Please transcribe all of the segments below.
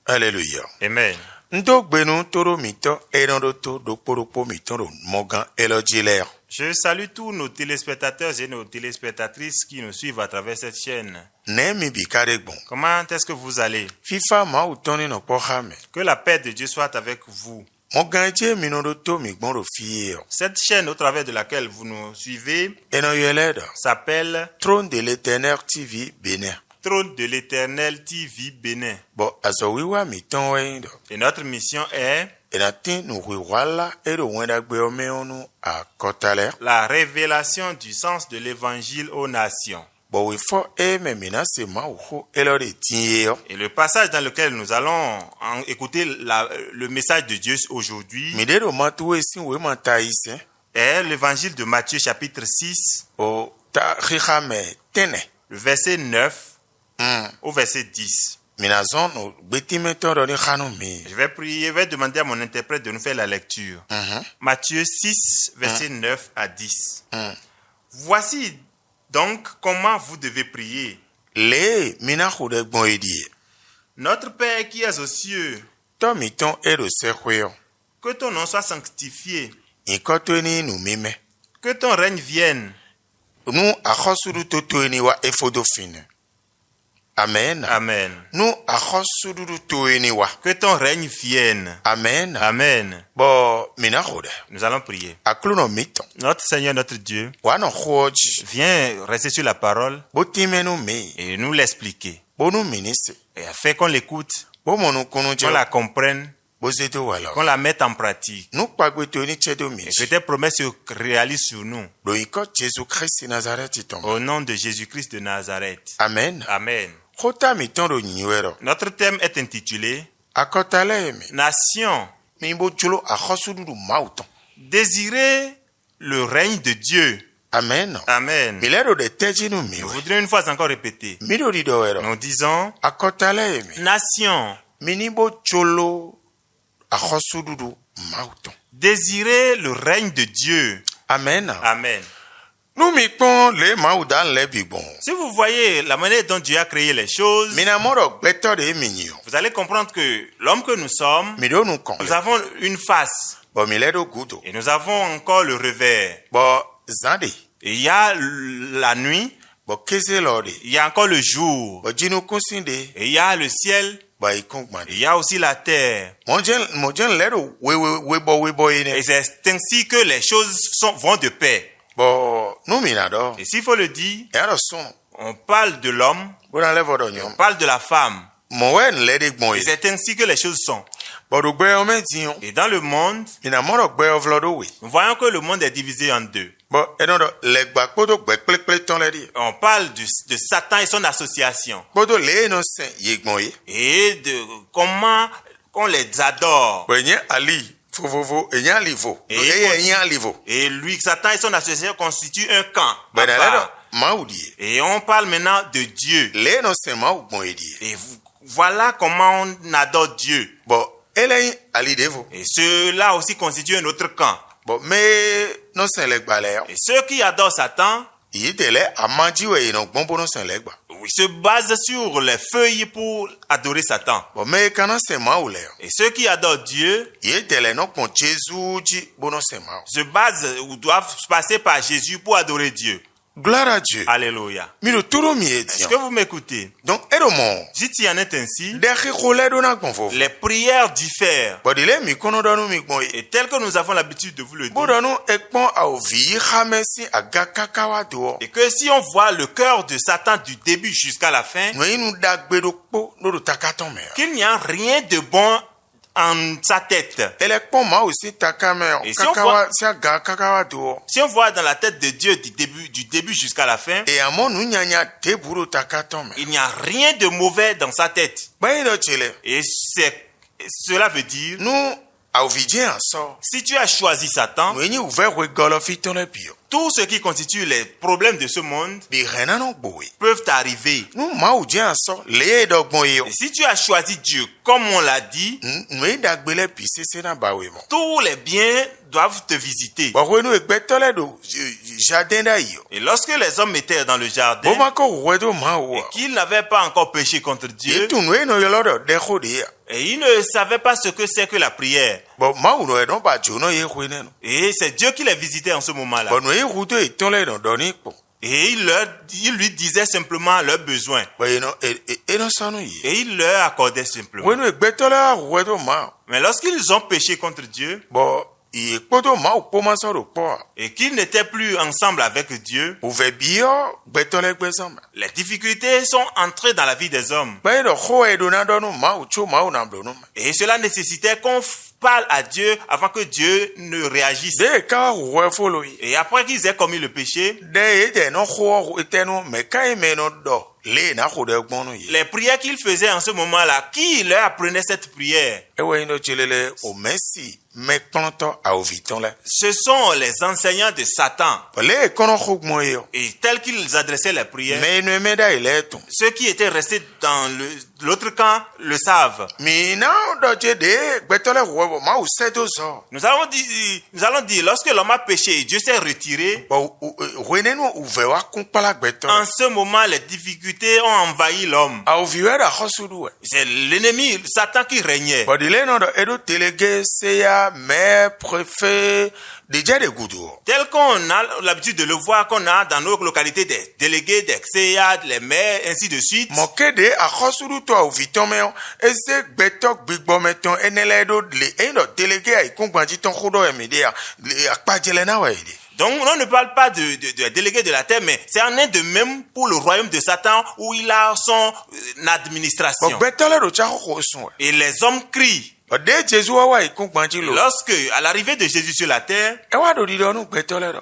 Alléluia. Amen. Je salue tous nos téléspectateurs et nos téléspectatrices qui nous suivent à travers cette chaîne. Comment est-ce que vous allez? Que la paix de Dieu soit avec vous. Cette chaîne au travers de laquelle vous nous suivez s'appelle Trône de l'Éternel TV Bénin. Trône de l'Éternel TV Bénin. Et notre mission est la révélation du sens de l'évangile aux nations. Et le passage dans lequel nous allons écouter le message de Dieu aujourd'hui est l'évangile de Matthieu chapitre 6, le verset 9 au verset 10. Je vais demander à mon interprète de nous faire la lecture. Matthieu 6, verset 9 à 10. Voici donc comment vous devez prier. Notre Père qui es aux cieux, que ton nom soit sanctifié, que ton règne vienne. Amen. Amen. Que ton règne vienne. Amen. Amen. Nous allons prier. Notre Seigneur, notre Dieu, viens rester sur la parole et nous l'expliquer. Et afin qu'on l'écoute, qu'on la comprenne, qu'on la mette en pratique. Et que tes promesses se réalisent sur nous. Au nom de Jésus-Christ de Nazareth. Amen. Amen. Notre thème est intitulé Nation. Désirer le règne de Dieu. Amen. Amen. Nous voudrions une fois encore répéter. Nous disons Nation. Désirer le règne de Dieu. Amen. Amen. Si vous voyez la manière dont Dieu a créé les choses, vous allez comprendre que l'homme que nous sommes, nous avons une face. Et nous avons encore le revers. Et il y a la nuit. Il y a encore le jour. Et il y a le ciel. Il y a aussi la terre. Et c'est ainsi que les choses vont de pair. Et s'il faut le dire, on parle de l'homme, on parle de la femme. Et c'est ainsi que les choses sont. Et dans le monde, nous voyons que le monde est divisé en deux. On parle de Satan et son association. Et de comment on les adore. Et lui, Satan et son association constituent un camp. Et on parle maintenant de Dieu. Et voilà comment on adore Dieu. Et cela aussi constitue un autre camp. Et ceux qui adorent Satan, Il se base sur les feuilles pour adorer Satan. Et ceux qui adorent Dieu se basent ou doivent passer par Jésus pour adorer Dieu. Gloire à Dieu. Alléluia. Est-ce que vous m'écoutez? Donc, si tu en es ainsi, les prières diffèrent. Et tel que nous avons l'habitude de vous le dire, et que si on voit le cœur de Satan du début jusqu'à la fin, qu'il n'y a rien de bon en sa tête. Et si on voit dans la tête de Dieu du début jusqu'à la fin, il n'y a rien de mauvais dans sa tête. Et cela veut dire, si tu as choisi Satan, tout ce qui constitue les problèmes de ce monde peuvent arriver. Et si tu as choisi Dieu, comme on l'a dit, tous les biens doivent te visiter. Et lorsque les hommes étaient dans le jardin et qu'ils n'avaient pas encore péché contre Dieu, et ils ne savaient pas ce que c'est que la prière. Et c'est Dieu qui les visitait en ce moment-là. Et il lui disait simplement leurs besoins. Et il leur accordait simplement. Mais lorsqu'ils ont péché contre Dieu, et qu'ils n'étaient plus ensemble avec Dieu, les difficultés sont entrées dans la vie des hommes. Et cela nécessitait qu'on parle à Dieu avant que Dieu ne réagisse. Et après qu'ils aient commis le péché, les prières qu'ils faisaient en ce moment-là, qui leur apprenait cette prière? Ce sont les enseignants de Satan. Et tels qu'ils adressaient les prières, ceux qui étaient restés dans l'autre camp le savent. Nous allons dire, lorsque l'homme a péché et Dieu s'est retiré, en ce moment, les difficultés ont envahi l'homme. C'est l'ennemi, Satan, qui régnait. Tel qu'on a l'habitude de le voir, qu'on a dans nos localités des délégués, des CA, les maires, ainsi de suite. Donc on ne parle pas de délégué de la terre, mais c'est en un de même pour le royaume de Satan où il a son administration. Et les hommes crient. Lorsque, à l'arrivée de Jésus sur la terre,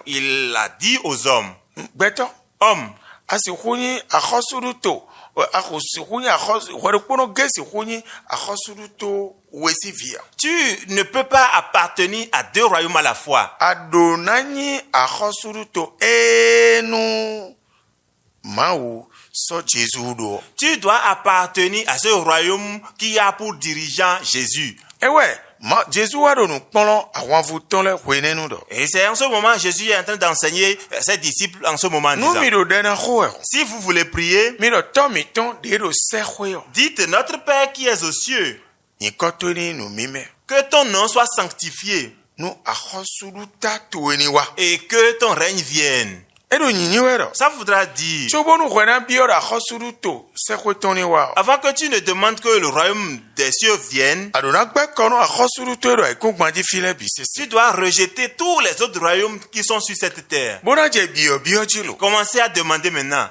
il a dit aux hommes, hommes, tu ne peux pas appartenir à deux royaumes à la fois. Tu dois appartenir à ce royaume qui a pour dirigeant Jésus. Et c'est en ce moment Jésus est en train d'enseigner ses disciples en ce moment. Si vous voulez prier, dites notre Père qui es aux cieux, que ton nom soit sanctifié et que ton règne vienne. Ça voudra dire, avant que tu ne demandes que le royaume des cieux vienne, tu dois rejeter tous les autres royaumes qui sont sur cette terre. Commencez à demander maintenant.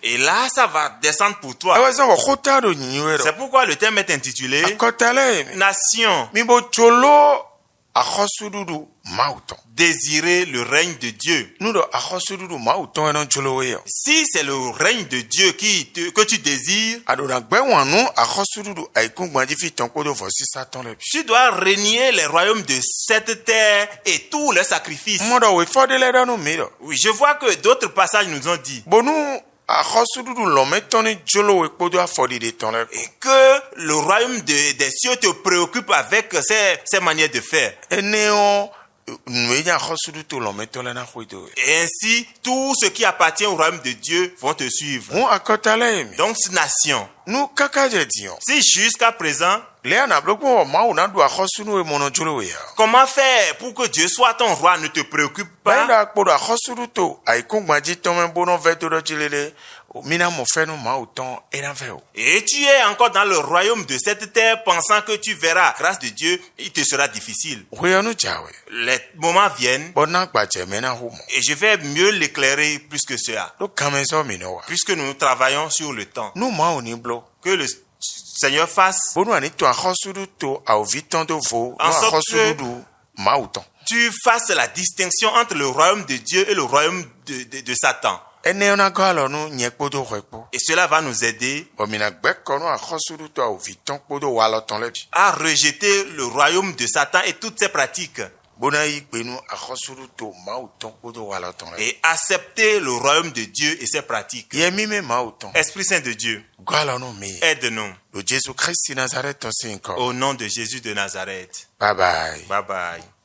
Et là, ça va descendre pour toi. C'est pourquoi le thème est intitulé Nation. Désirer le règne de Dieu. Si c'est le règne de Dieu que tu désires, tu dois régner les royaumes de cette terre et tous les sacrifices. Oui, je vois que d'autres passages nous ont dit et que le royaume des cieux te préoccupe avec ses manières de faire. Et ainsi, tout ce qui appartient au royaume de Dieu vont te suivre. Donc, cette nation, si jusqu'à présent, comment faire pour que Dieu soit ton roi, ne te préoccupe pas? Et tu es encore dans le royaume de cette terre pensant que tu verras, grâce de Dieu, il te sera difficile. Les moments viennent et je vais mieux l'éclairer plus que cela. Puisque nous travaillons sur le temps. Que le Seigneur fasse en sorte que tu fasses la distinction entre le royaume de Dieu et le royaume de Satan. Et cela va nous aider à rejeter le royaume de Satan et toutes ses pratiques. Et accepter le royaume de Dieu et ses pratiques. Esprit Saint de Dieu, aide-nous. Au nom de Jésus de Nazareth. Bye bye. Bye bye.